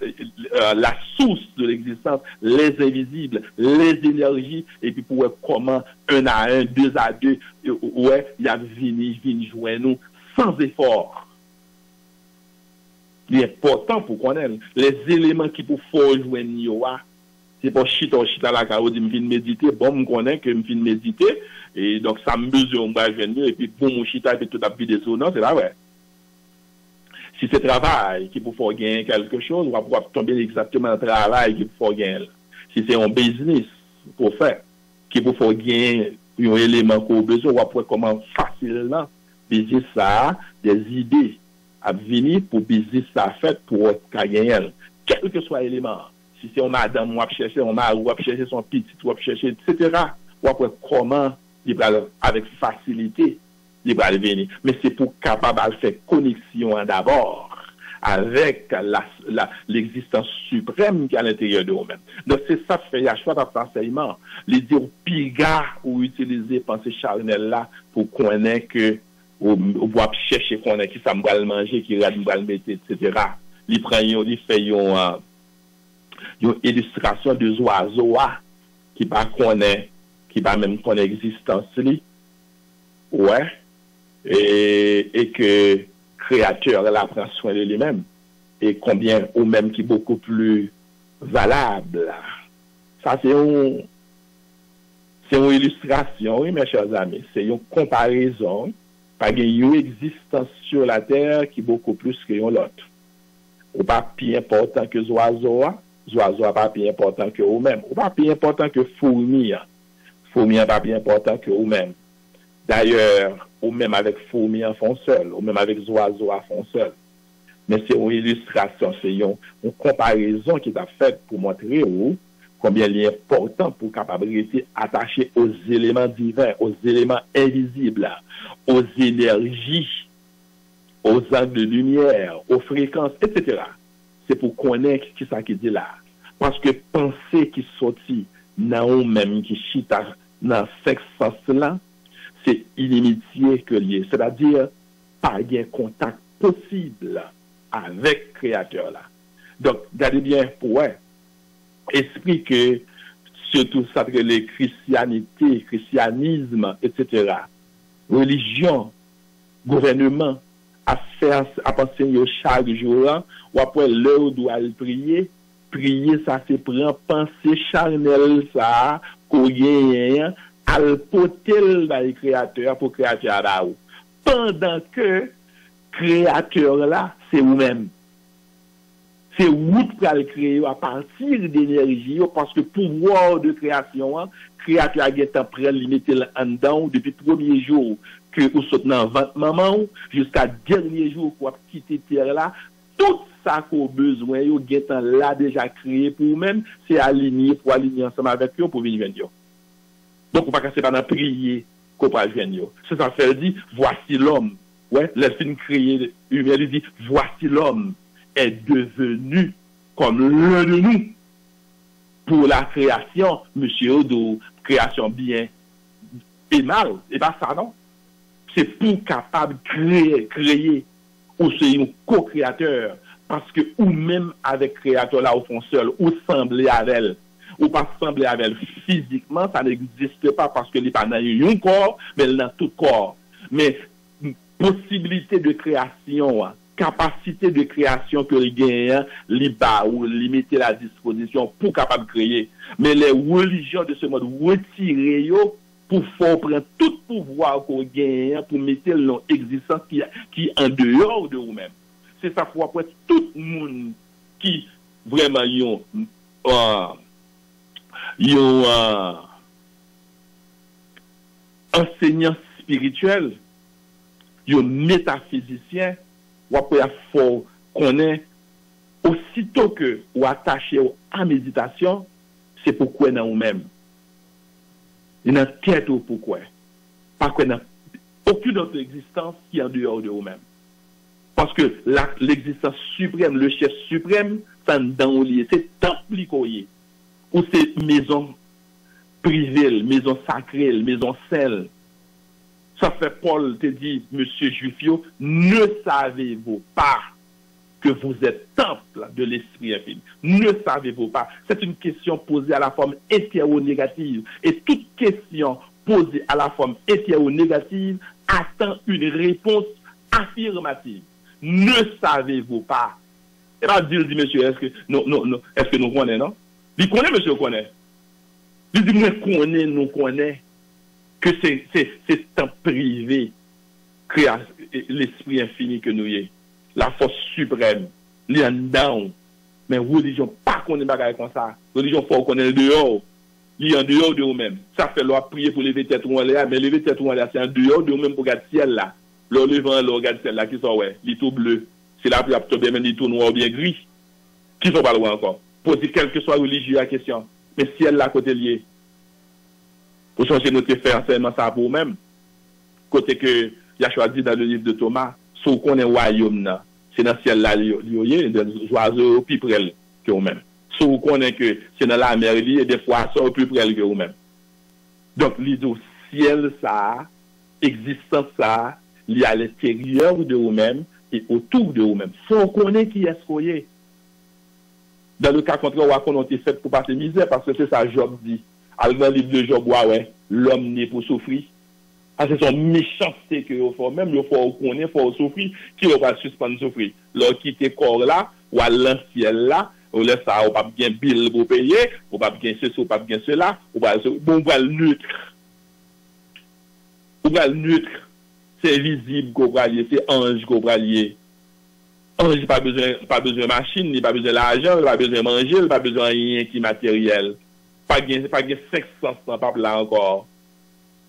Speaker 2: source de l'existence, les invisibles, les énergies, et puis pour voir comment 1 à 1, 2 à 2, ouais, il y a vini joindre nous sans effort. Il est important pour qu'on ait les éléments qui pour faire joindre nous. C'est pas chita la carreau dit me fin méditer, bon me connaît que me fin méditer et donc ça me besoin on va venir et puis bon mon chita et tout a puis des non, c'est là ouais. Si c'est travail qui pour faire gagner quelque chose, on va pouvoir tomber exactement dans le travail qui pour faire gagner. Si c'est un business pour faire qui pour faire gagner un élément qu'on besoin, on va pouvoir comment facilement business ça des idées à venir pour business ça fait pour gagner quel que soit l'élément. Si c'est un madame, on va chercher, on va chercher son petit, on va chercher, etc. On va voir comment, avec facilité, il va venir. Mais c'est pour capable de faire connexion d'abord avec l'existence suprême qui est à l'intérieur de nous-mêmes. Donc c'est ça que fait, il y a choix d'enseignement. Les dire piga ou utiliser pensée charnelle là pour qu'on ait que, ou va chercher qu'on ait qui ça me va le manger, qui va le mettre, etc. Il prend, il fait une illustration de oiseaux qui pas connaît qui pas même connaît existence li ouais et que créateur là prend soin de lui-même et combien ou même qui beaucoup plus valable ça c'est une illustration oui mes chers amis c'est une comparaison par une existence sur la terre qui beaucoup plus que l'autre ou pas plus important que les oiseaux pas plus important que vous-même. Ou pas plus important que fourmis. Fourmis pas plus important que vous-même. D'ailleurs, ou même avec fourmis font seul, ou même avec oiseaux font seul. Mais c'est une illustration, c'est une comparaison qui est faite pour montrer combien il est important pour capacité attaché aux éléments divins, aux éléments invisibles, aux énergies, aux angles de lumière, aux fréquences, etc. C'est pour connaître qui ça qui dit là. Parce que penser qui sortit dans même qui chita dans ce sens-là, c'est inimitié que lié. C'est-à-dire, pas de contact possible avec Créateur là. Donc, regardez bien pour esprit que surtout ça que les christianisme, etc., religion, gouvernement, à penser chaque jour, ou après l'heure où doit prier, ça se prend penser charnel ça, qu'on gagne, al potel dans le créateur pour créateur là. Pendant que créateur là, c'est vous-même. C'est vous qui allez créer à partir d'énergie, parce que pouvoir de création, créateur a été prêt limiter en dedans depuis le premier jour que vous sautez dans votre maman, jusqu'à dernier jour pour quitter terre là, tout ça qu'on a besoin, vous êtes là déjà créé pour vous-même, c'est aligné pour aligner ensemble avec vous pour venir venir. Donc, on ne va pas dans prier qu'on va venir. C'est ça fait dit, voici l'homme. Ouais, le film créé humain, il dit, voici l'homme est devenu comme l'un de nous pour la création, monsieur Odo, création bien et mal. Et pas ça, non? C'est pour capable de créer, ou c'est un co-créateur, parce que ou même avec créateur là, au fond seul, ou sembler avec elle, ou pas sembler avec elle physiquement, ça n'existe pas parce que il n'est pas dans un corps, mais dans tout corps. Mais possibilité de création, capacité de création que les gagnent, les bas ou limiter la disposition pour capable de créer. Mais les religions de ce mode retirées pour faire prendre tout pouvoir qu'on gagne pour mettre l'existence qui est en dehors de vous-même. C'est ça pour après tout le monde qui vraiment enseignant spirituel, un métaphysicien, ou après faut connaître aussitôt que ou attaché à la méditation, c'est pourquoi dans vous-même. Il y a une tête ou pourquoi. Parce qu'il n'y a aucune autre existence qui est en dehors de vous-même. Parce que l'existence suprême, le chef suprême, c'est dans vous lié, c'est tant plus. ou c'est maison privée, maison sacrée, maison sainte. Ça fait Paul te dit, monsieur Juifio, ne savez-vous pas que vous êtes temple de l'Esprit infini? Ne savez-vous pas? C'est une question posée à la forme hétéronégative. Et toute question posée à la forme hétéronégative attend une réponse affirmative. Ne savez-vous pas? Et là, il dit, monsieur, est-ce que est-ce que nous connaissons, non? Il connaît, monsieur, connaît. Il dit, nous connaissons que c'est un privé, l'Esprit infini que nous y, la force suprême, les en down. Mais religion, pas qu'on est bagarre comme ça. Religion, faut qu'on est dehors. Il est en dehors de vous-même. Ça fait leur prier pour lever tête ou en l'air, mais lever tête ou en l'air, c'est en dehors de vous-même pour regarder ciel là. Le levant, le regarde ciel là, qui sont, ouais, les tout bleu. C'est là pour tomber même les tout noirs ou bien gris. Qui sont pas loin encore. Pour dire quelle que soit religieux la question. Mais ciel là, côté lié. Pour changer notre fait enseignement ça pour vous-même. Côté que, il a choisi dans le livre de Thomas, ce qu'on est royaume, c'est dans le ciel là, il y a des oiseaux plus près que vous-même. Ce qu'on est que c'est dans la mer, il y a des poissons plus près que vous-même. Donc, l'idée au ciel, ça, existence, ça, il y a à l'intérieur de vous-même et autour de vous-même. Faut connaître qui est-ce qu'on est. Dans le cas contraire, on a été fait pour passer misère parce que c'est ça Job dit. Alors, dans le livre de Job, ouais, l'homme n'est pour souffrir. Ah, c'est son méchanceté que vous faites. Même, il faut connaître, il faut souffrir, qui va suspendre souffrir. Leur quitter corps là, ou à l'ancien là, ou laisse ça, ou pas bien bill pour payer, ou pas bien ceci, ou pas bien cela, ou pas le neutre. Ou pas le neutre. C'est visible qu'on va lier, c'est ange qu'on va lier. Ange, pas besoin de machine, ni pas besoin d'argent, pas besoin de manger, pas besoin de rien qui matériel. Pas de 500 papes là encore.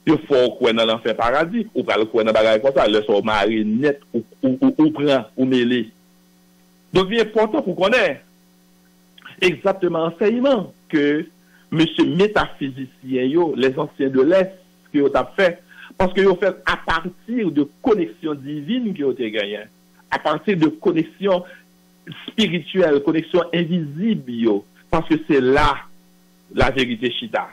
Speaker 2: Il faut qu'on dans l'enfer paradis, ou pas le qu'on dans bagaille comme ça, le son mari net, ou prend, ou mêlé. Donc, il est important pour connaître exactement l'enseignement que monsieur métaphysicien, les anciens de l'Est, qui ont fait, parce qu'ils ont fait à partir de connexions divines qui ont été gagnées, à partir de connexions spirituelles, connexions invisibles, parce que c'est là la vérité chita.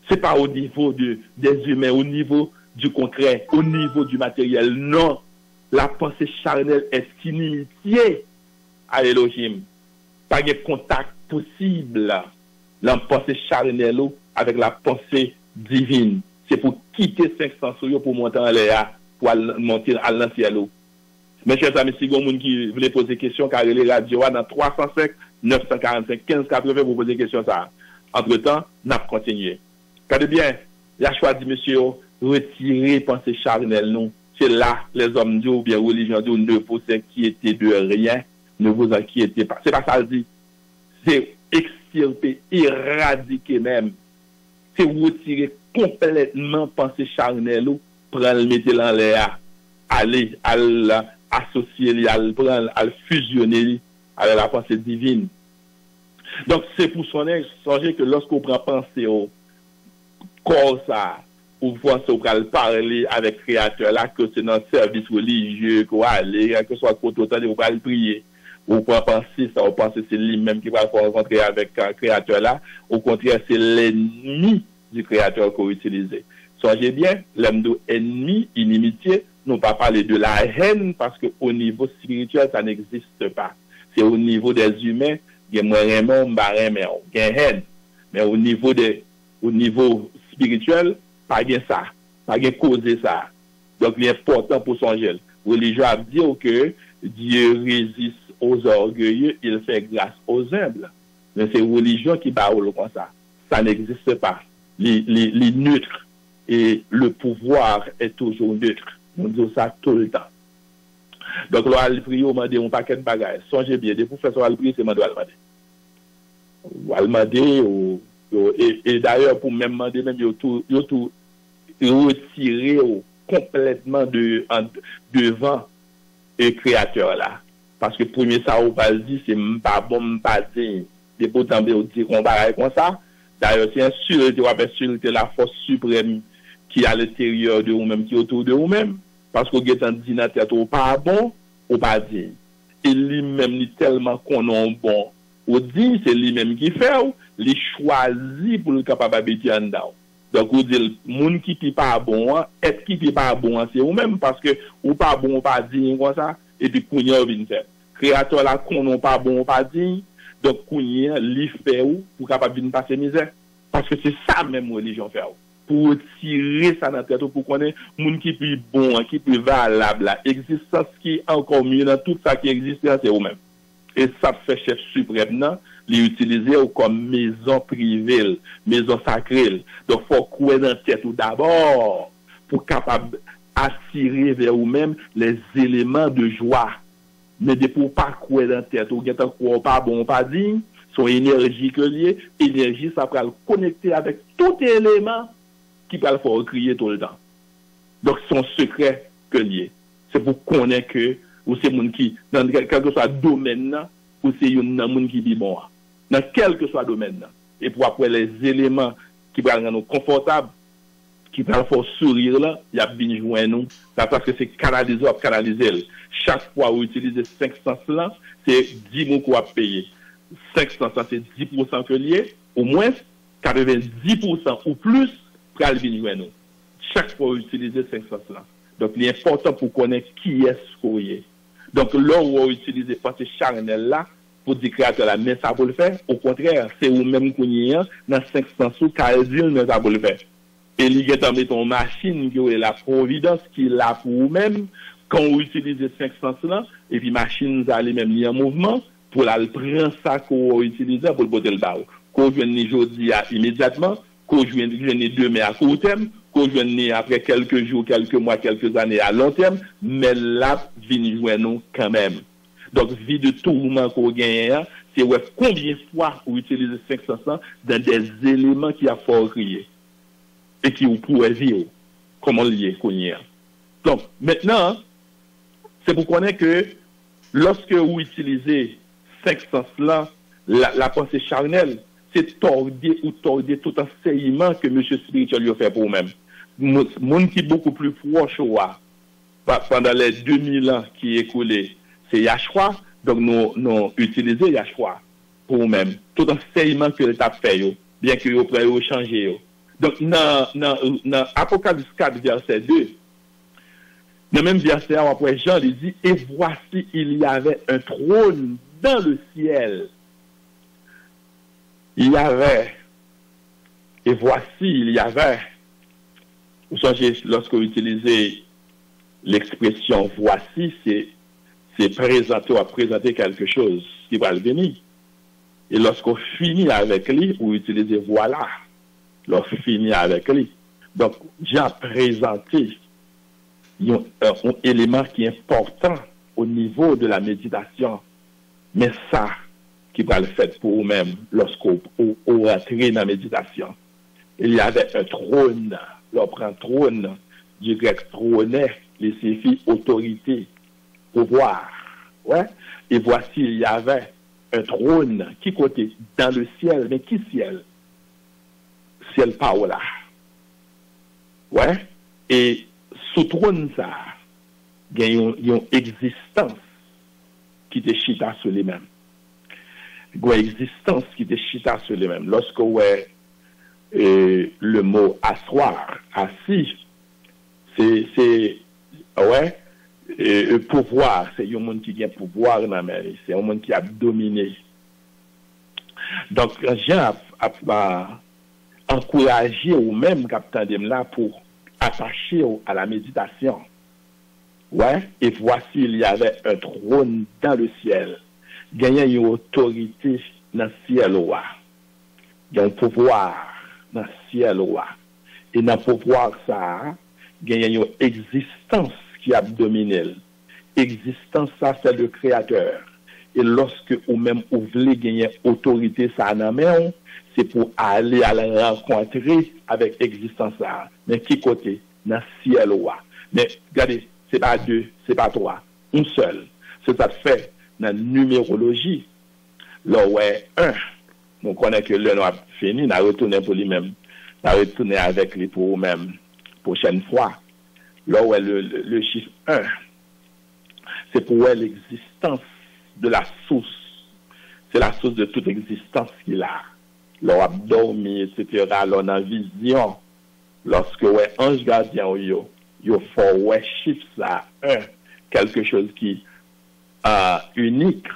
Speaker 2: C'est pas au niveau des humains, au niveau du concret, au niveau du matériel. Non. La pensée charnelle est inimitié à Elohim. Pas de contact possible dans la pensée charnelle avec la pensée divine. C'est pour quitter 500 pour monter en l'air, pour monter à l'ancien. Mes chers amis, si vous avez qui voulez poser des questions, car les radios dans 305 945 1580 pour poser des questions. Entre-temps, nous avons continué. Regardez bien, il a choisi, monsieur, retirer pensée charnelle, nous. C'est là, les hommes disent, ou bien religion disent, ne vous inquiétez de rien, ne vous inquiétez pas. C'est pas ça, dit. C'est extirper, éradiquer même. C'est retirer complètement pensée charnelle, prendre le mettre en l'air, aller, associer, aller prendre, aller fusionner avec la pensée divine. Donc, c'est pour songer que lorsqu'on prend pensée au corps ça, ou pensez au parler avec le Créateur là, que c'est dans le service religieux, qu'on va aller, que ce soit pour autant de vous aller prier, ou pour penser ça, ou penser c'est lui-même qui va rencontrer avec le Créateur là, au contraire, c'est l'ennemi du Créateur qu'on utilise. Songez bien, l'homme ennemi, inimitié, non pas parler de la haine, parce qu'au niveau spirituel, ça n'existe pas. C'est au niveau des humains, il y a moins haine. Mais au niveau spirituel, pas bien ça, pas bien causer ça. Donc, il est important pour songer. Religion a dit que Dieu résiste aux orgueilleux, il fait grâce aux humbles. Mais c'est religion qui parle comme ça. Ça n'existe pas. Les neutres et le pouvoir est toujours neutre. On dit ça tout le temps. Donc, là, le prier, on m'a dit un paquet de bagages. Songez bien, des professeurs à le prier, c'est moi qui demander. Et d'ailleurs, pour même demander, même, il a tout retiré complètement devant le créateur là. Parce que premier ça, on va dire, c'est pas bon, pas digne. Des pourtant, on dit qu'on va comme ça. D'ailleurs, c'est insulter, on va insulter la force suprême qui est à l'intérieur de vous-même, qui est autour de vous-même. Parce que vous êtes en dînateur, ou pas bon, ou pas digne. Et lui-même, il est tellement qu'on est bon. Ou dit, c'est lui-même qui fait, il choisit pour le capable d'habiter en dedans. Donc, vous dites, le monde qui n'est pas bon, est-ce qui n'est pas bon, c'est vous-même, parce que ou pas bon, pas dit, comme ça, et puis, Kounia vient faire. Créateur là, qu'on n'est pas bon, pas dit, donc, Kounia, il fait où, pour capable de passer misère. Parce que c'est ça même religion fait. Pour tirer ça dans la tête, pour qu'on ait monde qui est plus bon, qui est plus valable, l'existence qui est encore mieux dans tout ça qui existe, c'est vous-même. Et ça fait chef suprême, non? L'utiliser comme maison privée, maison sacrée. Donc, il faut couper dans la tête d'abord pour capable attirer vers vous-même les éléments de joie. Mais pour pas couper dans la tête, ou pas bon, pas dit, son énergie que lié, énergie, ça peut le connecter avec tout élément qui peut le faire crier tout le temps. Donc, son secret que lié. C'est pour connaître que, ou c'est monde qui, dans quel que soit domaine, ou c'est un monde qui dit bon, dans quel que soit domaine. Et pour après les éléments qui vont rendre nous confortables, qui vont faire sourire là, il y a bien joint nous. Ça parce que c'est canaliser ou canaliser. Chaque fois où utilisez 500 là, c'est 10 mots qu'on va payer. 500 ça c'est 10% que lié, au moins 90% ou plus pour aller venir nous. Chaque fois où utiliser 500 là. Donc il est important pour connaître qui est ce qu'on est. Donc là où on utilise pensée charnelle là pour dire créateur là, mais ça pour le faire. Au contraire, c'est vous même qu'on y est dans 500 sous calcul mais ça pour le faire. Et il y a ton machine qui est la providence qui est là pour vous-même quand vous utilisez 500 là et puis machine ça les même mis en mouvement pour la prendre ça qu'on utilise pour le botter le bas. Qu'on vienne aujourd'hui immédiatement, qu'on vienne demain à court terme, qu'on vienne après quelques jours, quelques mois, quelques années à long terme, mais là, vient jouer nous quand même. Donc, vie de tourment qu'on gagne, c'est combien de fois vous utilisez 500 dans des éléments qui a fort crié et qui vous pourrez vivre, comment lier qu'on y est. Donc, maintenant, c'est pour connaître que lorsque vous utilisez 500 là, la pensée charnelle, c'est torder tout enseignement que monsieur spirituel a fait pour vous-même. Monde qui est beaucoup plus proche pendant les 2000 ans qui écoulés, c'est Yahshua, donc nous utilisons Yahshua pour vous-même. Tout enseignement que l'État fait, bien que vous pouvez changer. Donc, dans Apocalypse 4, verset 2, dans le même verset, après Jean il dit, et voici, il y avait un trône dans le ciel. Il y avait, et voici, il y avait, vous savez, lorsque vous utilisez l'expression voici, c'est présenter ou à présenter quelque chose qui va le venir. Et lorsqu'on finit avec lui, vous utilisez voilà. Lorsqu'on finit avec lui. Donc, j'ai présenté un élément qui est important au niveau de la méditation. Mais ça, qui va le faire pour vous-même lorsqu'on rentre dans la méditation. Il y avait un trône. L'on prend trône, du grec trône, il signifie autorité, pouvoir. Ouais? Et voici, il y avait un trône qui côté dans le ciel, mais qui ciel? Ciel par là. Ouais? Et sous trône, ça, il y a une existence qui te chita sur les mêmes. Il y a une existence qui te chita sur les mêmes. Lorsque ouais, le mot asseoir, assis, c'est ouais, pouvoir, c'est un monde qui a pouvoir dans la mer, c'est un monde qui a dominé. Donc, j'ai encouragé ou même capitaine de là pour attacher à la méditation. Ouais, et voici, il y avait un trône dans le ciel. Gagnant une autorité dans le ciel. Il y a un pouvoir dans le ciel. Et dans le pouvoir, ça, il y a une existence qui a dominé. Existence, ça, c'est le créateur. Et lorsque ou même vous voulez gagner autorité, ça en main, c'est pour aller à la rencontrer avec existence, ça. Mais qui côté? Dans le ciel. Mais regardez, c'est pas deux, c'est pas trois, un seul. C'est ça fait dans la numérologie. Là, ouais, un. Donc, on a que le a fini, on a retourné pour lui-même. On a retourné avec lui pour nous-mêmes. Prochaine fois. Là, ouais, le chiffre 1. C'est pour l'existence de la source. c'est la source de toute existence qu'il a. Leur abdomen, etc., leur en vision, lorsque ouais, ange gardien, yo faut ouais, chiffre ça, quelque chose qui unique,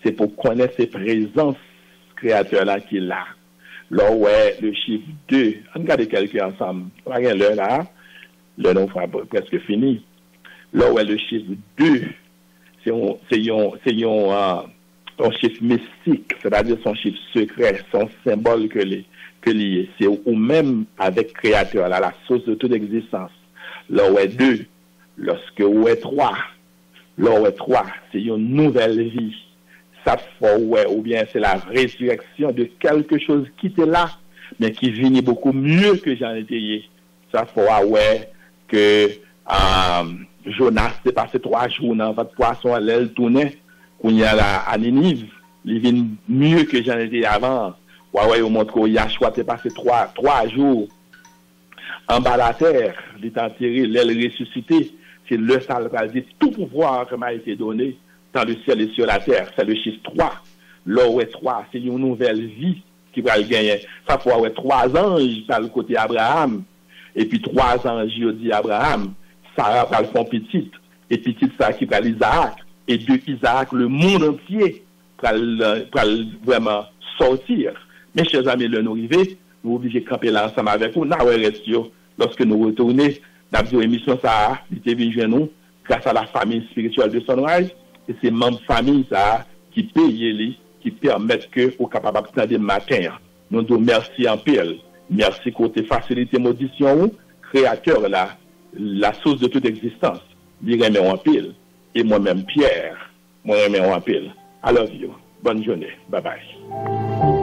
Speaker 2: c'est pour connaître ses présences créateurs-là qu'il a. Là, ouais, le chiffre 2, on regarde quelqu'un ensemble, on regarde l'heure là, le nom sera presque fini. Là, ouais, le chiffre 2, c'est un chiffre mystique, c'est-à-dire son chiffre secret, son symbole que lié. C'est ou même avec créateur, là, la source de toute existence. Là, ouais, 2, lorsque ouais, 3, là, ouais, 3, c'est une nouvelle vie. Ça fait, ouais, ou bien c'est la résurrection de quelque chose qui était là, mais qui vient beaucoup mieux que j'en étais. Ça fait, ouais, que Jonas s'est passé 3 jours dans votre poisson à l'aile tournée, qu'on y a là à Ninive, il vient mieux que j'en étais avant. Ouais, on montre que Yahshua s'est passé 3 jours en bas de la terre, il est enterré, l'aile ressuscité. C'est le salle dit tout pouvoir qui m'a été donné dans le ciel et sur la terre. C'est le chiffre 3. Là, ouais, 3, c'est une nouvelle vie qui va le gagner. Ça fait, ouais, 3 anges par le côté Abraham. Et puis 3 anges, il dit Abraham. Sarah va le fond petite. Et petite, ça qui va l'Isaac. Et de Isaac, le monde entier va vraiment sortir. Mes chers amis, le nous arriver, nous obligés de camper là ensemble avec vous. Lorsque nous retournons, dans l'émission, ça, il était venu nous, grâce à la famille spirituelle de Sunrise. Et c'est membres de famille ça qui payent, qui permettent que vous capable de matin. Nous disons merci en pile. Merci côté facilité modition, créateur là, la source de toute existence. Il remet en pile. Et moi-même Pierre, moi remet en pile. I love you. Bonne journée. Bye bye.